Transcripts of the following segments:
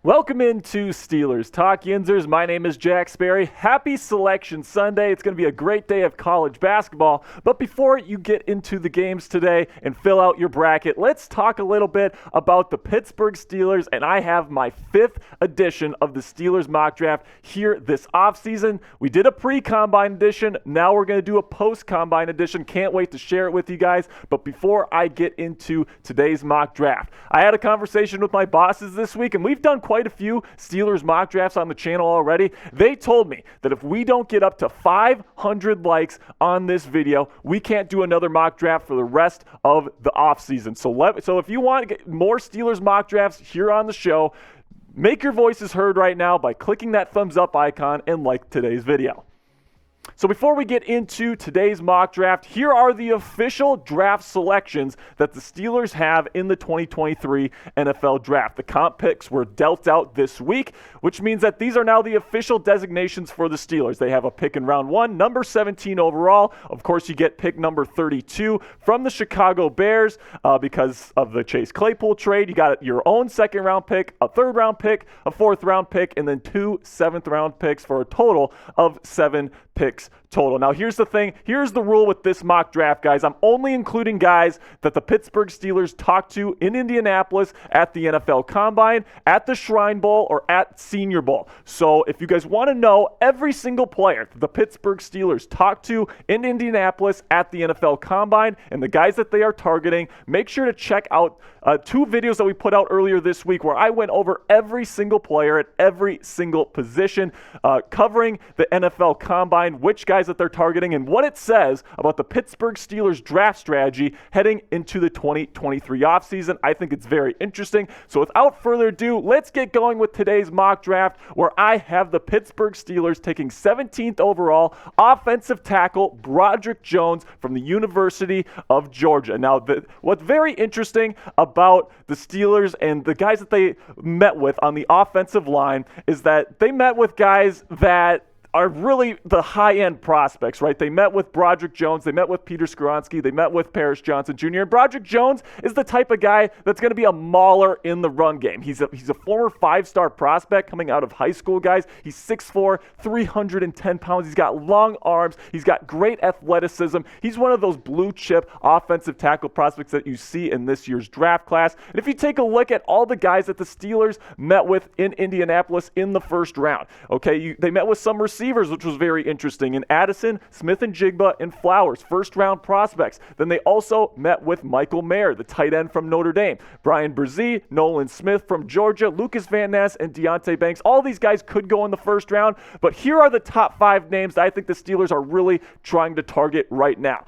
Welcome into Steelers Talk Yinzers. My name is Jack Sperry. Happy Selection Sunday. It's going to be a great day of college basketball. But before you get into the games today and fill out your bracket, let's talk a little bit about the Pittsburgh Steelers. And I have my 5th edition of the Steelers mock draft here this offseason. We did a pre-combine edition. Now we're going to do a post-combine edition. Can't wait to share it with you guys. But before I get into today's mock draft, I had a conversation with my bosses this week, and we've done quite a few Steelers mock drafts on the channel already. They told me that if we don't get up to 500 likes on this video, we can't do another mock draft for the rest of the offseason. So if you want to get more Steelers mock drafts here on the show, make your voices heard right now by clicking that thumbs up icon and like today's video. So before we get into today's mock draft, here are the official draft selections that the Steelers have in the 2023 NFL Draft. The comp picks were dealt out this week, which means that these are now the official designations for the Steelers. They have a pick in round 1, number 17 overall. Of course, you get pick number 32 from the Chicago Bears because of the Chase Claypool trade. You got your own second-round pick, a third-round pick, a fourth-round pick, and then 2 seventh-round picks for a total of 7 picks total. Now, here's the thing. Here's the rule with this mock draft, guys. I'm only including guys that the Pittsburgh Steelers talked to in Indianapolis at the NFL Combine, at the Shrine Bowl, or at Senior Bowl. So if you guys want to know every single player the Pittsburgh Steelers talked to in Indianapolis at the NFL Combine and the guys that they are targeting, make sure to check out 2 videos that we put out earlier this week where I went over every single player at every single position, covering the NFL Combine, which guys that they're targeting, and what it says about the Pittsburgh Steelers draft strategy heading into the 2023 offseason. I think it's very interesting. So without further ado, let's get going with today's mock draft, where I have the Pittsburgh Steelers taking 17th overall, offensive tackle Broderick Jones from the University of Georgia. Now, what's very interesting about the Steelers and the guys that they met with on the offensive line is that they met with guys that are really the high-end prospects, right? They met with Broderick Jones. They met with Peter Skoronski. They met with Paris Johnson Jr. And Broderick Jones is the type of guy that's going to be a mauler in the run game. He's a former 5-star prospect coming out of high school, guys. He's 6'4", 310 pounds. He's got long arms. He's got great athleticism. He's one of those blue-chip offensive tackle prospects that you see in this year's draft class. And if you take a look at all the guys that the Steelers met with in Indianapolis in the first round, okay, they met with some receivers, which was very interesting, in Addison, Smith-Njigba, and Flowers, first-round prospects. Then they also met with Michael Mayer, the tight end from Notre Dame, Brian Brzee, Nolan Smith from Georgia, Lucas Van Ness, and Deontay Banks. All these guys could go in the first round, but here are the top 5 names that I think the Steelers are really trying to target right now.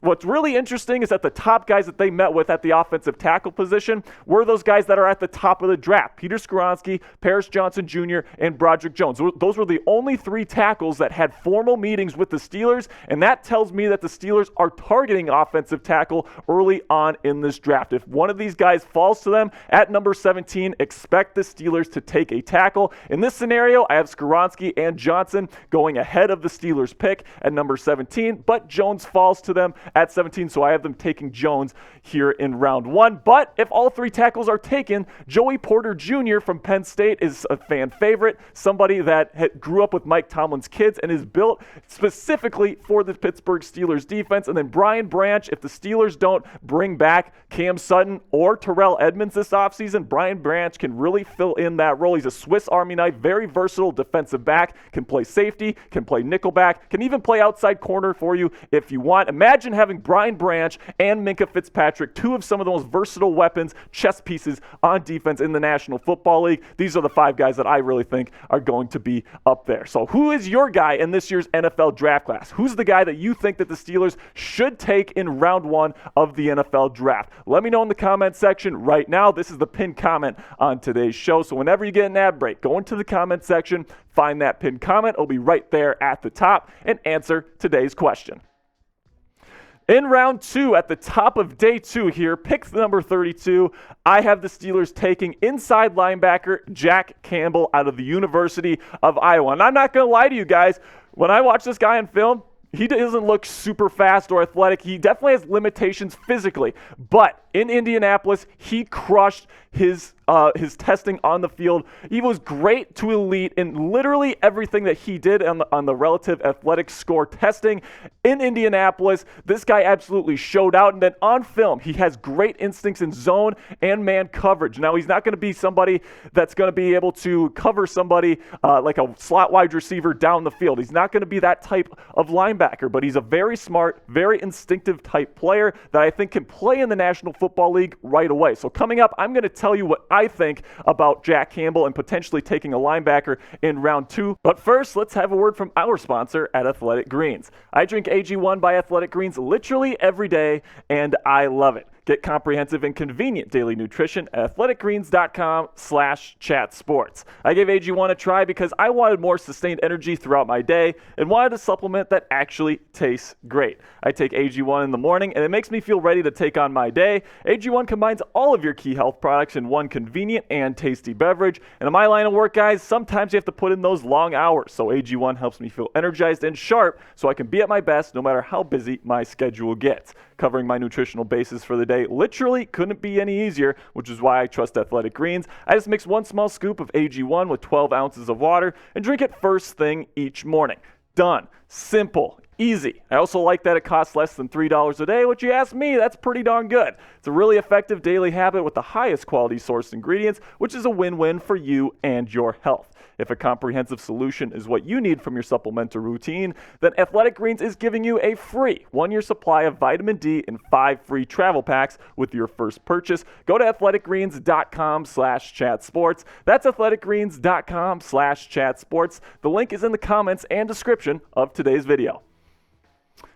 What's really interesting is that the top guys that they met with at the offensive tackle position were those guys that are at the top of the draft: Peter Skoronski, Paris Johnson Jr., and Broderick Jones. Those were the only 3 tackles that had formal meetings with the Steelers, and that tells me that the Steelers are targeting offensive tackle early on in this draft. If one of these guys falls to them at number 17, expect the Steelers to take a tackle. In this scenario, I have Skoronski and Johnson going ahead of the Steelers pick at number 17, but Jones falls to them at 17, so I have them taking Jones here in round 1. But if all 3 tackles are taken, Joey Porter Jr. from Penn State is a fan favorite, somebody that grew up with Mike Tomlin's kids and is built specifically for the Pittsburgh Steelers defense. And then Brian Branch, if the Steelers don't bring back Cam Sutton or Terrell Edmunds this offseason, Brian Branch can really fill in that role. He's a Swiss Army knife, very versatile defensive back, can play safety, can play nickelback, can even play outside corner for you if you want. Imagine having Brian Branch and Minkah Fitzpatrick, 2 of some of the most versatile weapons, chess pieces on defense in the National Football League. These are the 5 guys that I really think are going to be up there. So who is your guy in this year's NFL draft class? Who's the guy that you think that the Steelers should take in round 1 of the NFL draft? Let me know in the comment section right now. This is the pinned comment on today's show. So whenever you get an ad break, go into the comment section, find that pinned comment. It'll be right there at the top, and answer today's question. In round 2, at the top of day 2 here, pick number 32, I have the Steelers taking inside linebacker Jack Campbell out of the University of Iowa. And I'm not going to lie to you guys, when I watch this guy on film, he doesn't look super fast or athletic. He definitely has limitations physically. But in Indianapolis, he crushed his his testing on the field. He was great to elite in literally everything that he did on the relative athletic score testing in Indianapolis. This guy absolutely showed out. And then on film, he has great instincts in zone and man coverage. Now, he's not going to be somebody that's going to be able to cover somebody like a slot wide receiver down the field. He's not going to be that type of linebacker, but he's a very smart, very instinctive type player that I think can play in the National Football League right away. So coming up, I'm going to tell you what I think about Jack Campbell and potentially taking a linebacker in round 2. But first, let's have a word from our sponsor at Athletic Greens. I drink AG1 by Athletic Greens literally every day, and I love it. Get comprehensive and convenient daily nutrition at athleticgreens.com/chatsports. I gave AG1 a try because I wanted more sustained energy throughout my day and wanted a supplement that actually tastes great. I take AG1 in the morning and it makes me feel ready to take on my day. AG1 combines all of your key health products in one convenient and tasty beverage. And in my line of work, guys, sometimes you have to put in those long hours. So AG1 helps me feel energized and sharp so I can be at my best no matter how busy my schedule gets. Covering my nutritional basis for the day literally couldn't be any easier, which is why I trust Athletic Greens. I just mix 1 small scoop of AG1 with 12 ounces of water and drink it first thing each morning. Done. Simple. Easy. I also like that it costs less than $3 a day, which you ask me, that's pretty darn good. It's a really effective daily habit with the highest quality sourced ingredients, which is a win-win for you and your health. If a comprehensive solution is what you need from your supplemental routine, then Athletic Greens is giving you a free 1-year supply of vitamin D and 5 free travel packs with your first purchase. Go to athleticgreens.com/chatsports. That's athleticgreens.com/chatsports. The link is in the comments and description of today's video.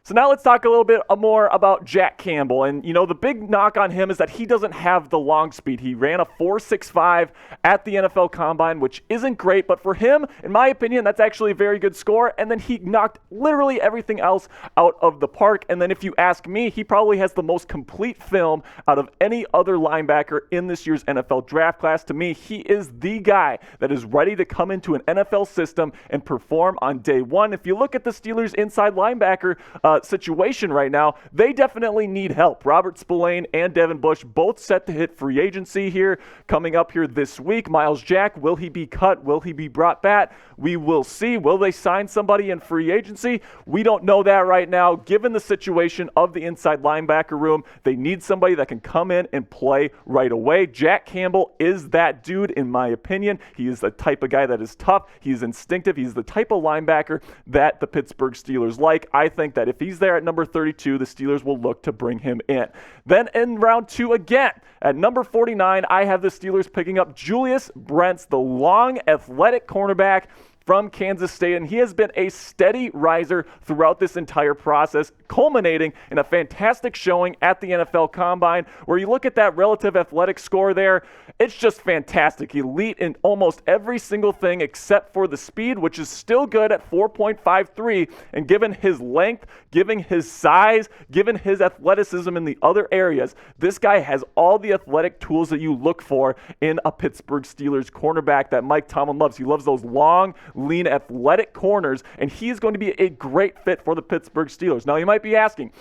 So now let's talk a little bit more about Jack Campbell. And, you know, the big knock on him is that he doesn't have the long speed. He ran a 4.65 at the NFL Combine, which isn't great. But for him, in my opinion, that's actually a very good score. And then he knocked literally everything else out of the park. And then if you ask me, he probably has the most complete film out of any other linebacker in this year's NFL draft class. To me, he is the guy that is ready to come into an NFL system and perform on day one. If you look at the Steelers' inside linebacker situation right now, they definitely need help. Robert Spillane and Devin Bush both set to hit free agency here coming up here this week. Myles Jack, will he be cut? Will he be brought back? We will see. Will they sign somebody in free agency? We don't know that right now. Given the situation of the inside linebacker room, they need somebody that can come in and play right away. Jack Campbell is that dude, in my opinion. He is the type of guy that is tough. He's instinctive. He's the type of linebacker that the Pittsburgh Steelers like. I think that if he's there at number 32, the Steelers will look to bring him in. Then in round 2 again, at number 49, I have the Steelers picking up Julius Brents, the long, athletic cornerback from Kansas State, and he has been a steady riser throughout this entire process, culminating in a fantastic showing at the NFL Combine, where you look at that relative athletic score there, it's just fantastic. Elite in almost every single thing except for the speed, which is still good at 4.53, and given his length, given his size, given his athleticism in the other areas, this guy has all the athletic tools that you look for in a Pittsburgh Steelers cornerback that Mike Tomlin loves. He loves those long, lean, athletic corners, and he's going to be a great fit for the Pittsburgh Steelers. Now, you might be asking,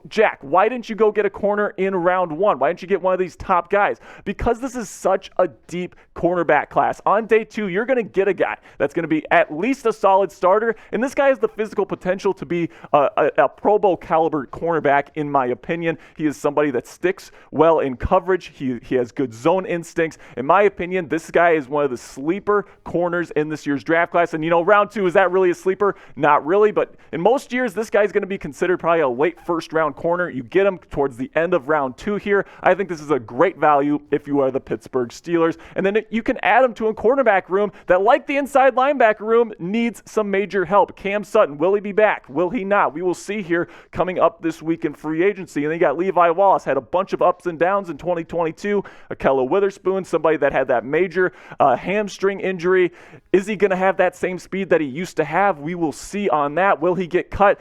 Jack, why didn't you go get a corner in round 1? Why didn't you get one of these top guys? Because this is such a deep cornerback class. On day 2, you're going to get a guy that's going to be at least a solid starter, and this guy has the physical potential to be a Pro Bowl caliber cornerback, in my opinion. He is somebody that sticks well in coverage. He has good zone instincts. In my opinion, this guy is one of the sleeper corners in this year's draft class. And, you know, round 2, is that really a sleeper? Not really, but in most years, this guy's going to be considered probably a late first-round corner. You get him towards the end of round 2 here. I think this is a great value if you are the Pittsburgh Steelers. And then you can add him to a cornerback room that, like the inside linebacker room, needs some major help. Cam Sutton, will he be back? Will he not? We will see here coming up this week in free agency. And then you got Levi Wallace, had a bunch of ups and downs in 2022. Akello Witherspoon, somebody that had that major hamstring injury. Is he going to have that same speed that he used to have? We will see on that. Will he get cut?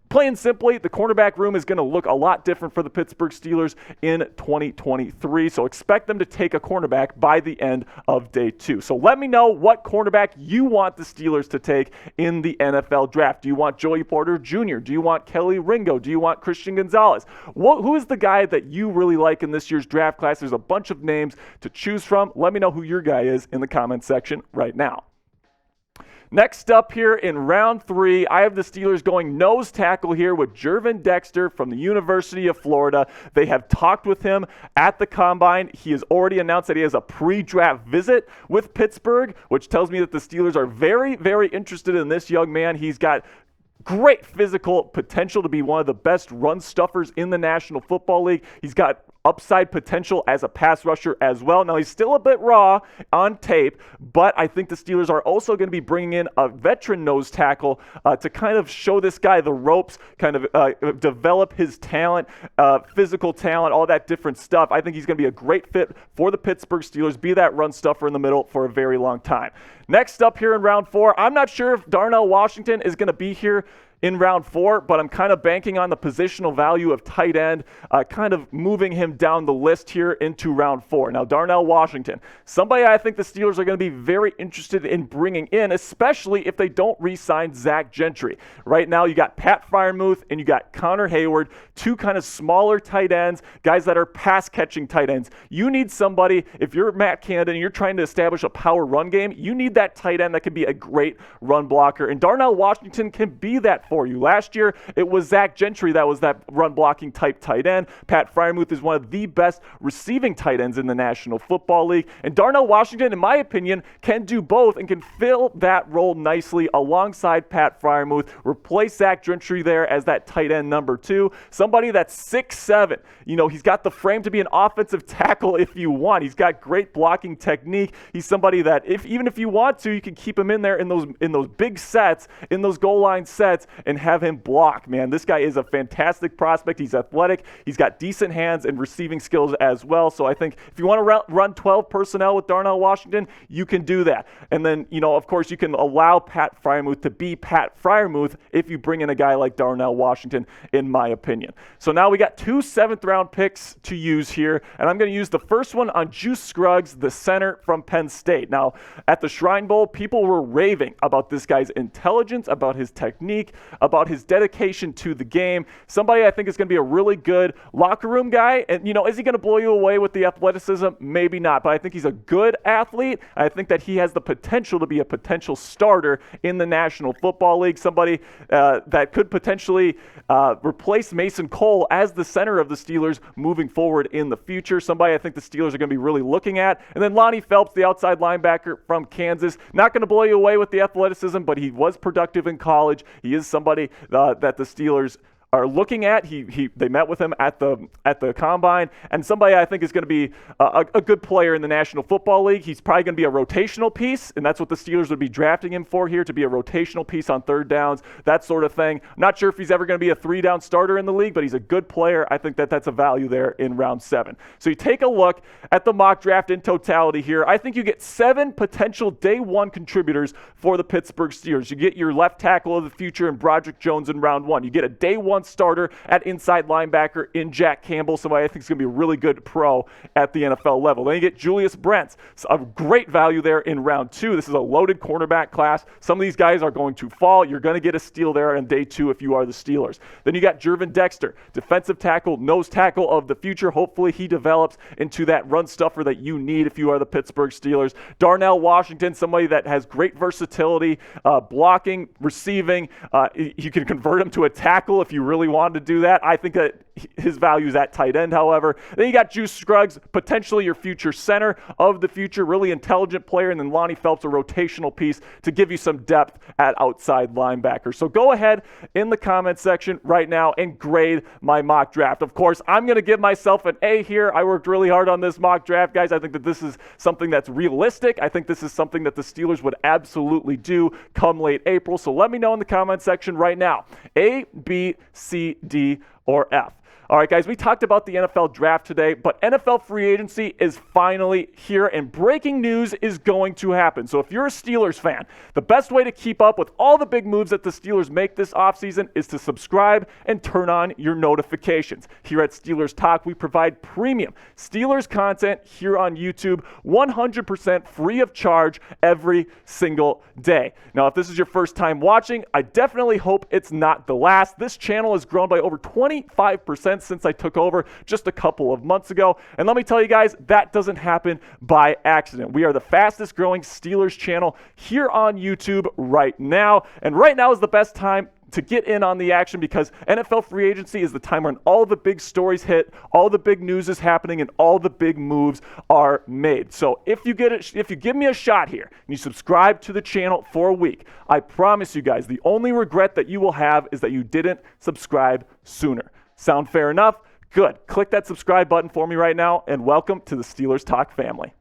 Plain simply, the cornerback room is going to look a lot different for the Pittsburgh Steelers in 2023, so expect them to take a cornerback by the end of day 2. So let me know what cornerback you want the Steelers to take in the NFL draft. Do you want Joey Porter Jr.? Do you want Kelly Ringo? Do you want Christian Gonzalez? Who is the guy that you really like in this year's draft class? There's a bunch of names to choose from. Let me know who your guy is in the comments section right now. Next up here in round 3, I have the Steelers going nose tackle here with Jervin Dexter from the University of Florida. They have talked with him at the Combine. He has already announced that he has a pre-draft visit with Pittsburgh, which tells me that the Steelers are very, very interested in this young man. He's got great physical potential to be one of the best run stuffers in the National Football League. He's got upside potential as a pass rusher as well. Now, he's still a bit raw on tape, but I think the Steelers are also going to be bringing in a veteran nose tackle to kind of show this guy the ropes, kind of develop his talent, physical talent, all that different stuff. I think he's going to be a great fit for the Pittsburgh Steelers, be that run stuffer in the middle for a very long time. Next up here in round 4, I'm not sure if Darnell Washington is going to be here in round 4, but I'm kind of banking on the positional value of tight end, kind of moving him down the list here into round 4. Now, Darnell Washington, somebody I think the Steelers are going to be very interested in bringing in, especially if they don't re-sign Zach Gentry. Right now, you got Pat Freiermuth and you got Connor Heyward, two kind of smaller tight ends, guys that are pass-catching tight ends. You need somebody, if you're Matt Canada and you're trying to establish a power run game, you need that tight end that can be a great run blocker, and Darnell Washington can be that for you. Last year, it was Zach Gentry that was that run-blocking type tight end. Pat Freiermuth is one of the best receiving tight ends in the National Football League. And Darnell Washington, in my opinion, can do both and can fill that role nicely alongside Pat Freiermuth. Replace Zach Gentry there as that tight end number 2. Somebody that's 6'7". You know, he's got the frame to be an offensive tackle if you want. He's got great blocking technique. He's somebody that even if you want to, you can keep him in there in those big sets, in those goal line sets, and have him block, man. This guy is a fantastic prospect. He's athletic. He's got decent hands and receiving skills as well. So I think if you want to run 12 personnel with Darnell Washington, you can do that. And then, you know, of course, you can allow Pat Freiermuth to be Pat Freiermuth if you bring in a guy like Darnell Washington, in my opinion. So now we got 2 7th-round picks to use here, and I'm going to use the first one on Juice Scruggs, the center from Penn State. Now, at the Shrine Bowl, people were raving about this guy's intelligence, about his technique, about his dedication to the game. Somebody I think is going to be a really good locker room guy. And, you know, is he going to blow you away with the athleticism? Maybe not, but I think he's a good athlete. I think that he has the potential to be a potential starter in the National Football League. Somebody that could potentially replace Mason Cole as the center of the Steelers moving forward in the future. Somebody I think the Steelers are going to be really looking at. And then Lonnie Phelps, the outside linebacker from Kansas. Not going to blow you away with the athleticism, but he was productive in college. He is somebody that the Steelers are looking at. They met with him at the Combine, and somebody I think is going to be a good player in the National Football League. He's probably going to be a rotational piece, and that's what the Steelers would be drafting him for here, to be a rotational piece on third downs, that sort of thing. Not sure if he's ever going to be a 3-down starter in the league, but he's a good player. I think that that's a value there in round 7. So you take a look at the mock draft in totality here. I think you get 7 potential day 1 contributors for the Pittsburgh Steelers. You get your left tackle of the future in Broderick Jones in round 1. You get a day 1 starter at inside linebacker in Jack Campbell, somebody I think is going to be a really good pro at the NFL level. Then you get Julius Brents, a great value there in round 2. This is a loaded cornerback class. Some of these guys are going to fall. You're going to get a steal there on day 2 if you are the Steelers. Then you got Jervin Dexter, defensive tackle, nose tackle of the future. Hopefully he develops into that run stuffer that you need if you are the Pittsburgh Steelers. Darnell Washington, somebody that has great versatility, blocking, receiving. You can convert him to a tackle if you really wanted to do that. I think that his value is at tight end, however. Then you got Juice Scruggs, potentially your future center of the future, really intelligent player, and then Lonnie Phelps, a rotational piece to give you some depth at outside linebacker. So go ahead in the comment section right now and grade my mock draft. Of course, I'm going to give myself an A here. I worked really hard on this mock draft, guys. I think that this is something that's realistic. I think this is something that the Steelers would absolutely do come late April. So let me know in the comment section right now. A, B, C, D, or F. All right, guys, we talked about the NFL draft today, but NFL free agency is finally here, and breaking news is going to happen. So if you're a Steelers fan, the best way to keep up with all the big moves that the Steelers make this offseason is to subscribe and turn on your notifications. Here at Steelers Talk, we provide premium Steelers content here on YouTube, 100% free of charge every single day. Now, if this is your first time watching, I definitely hope it's not the last. This channel has grown by over 25% since I took over just a couple of months ago. And let me tell you guys, that doesn't happen by accident. We are the fastest growing Steelers channel here on YouTube right now. And right now is the best time to get in on the action because NFL free agency is the time when all the big stories hit, all the big news is happening, and all the big moves are made. So if you give me a shot here and you subscribe to the channel for a week, I promise you guys, the only regret that you will have is that you didn't subscribe sooner. Sound fair enough? Good. Click that subscribe button for me right now, and welcome to the Steelers Talk family.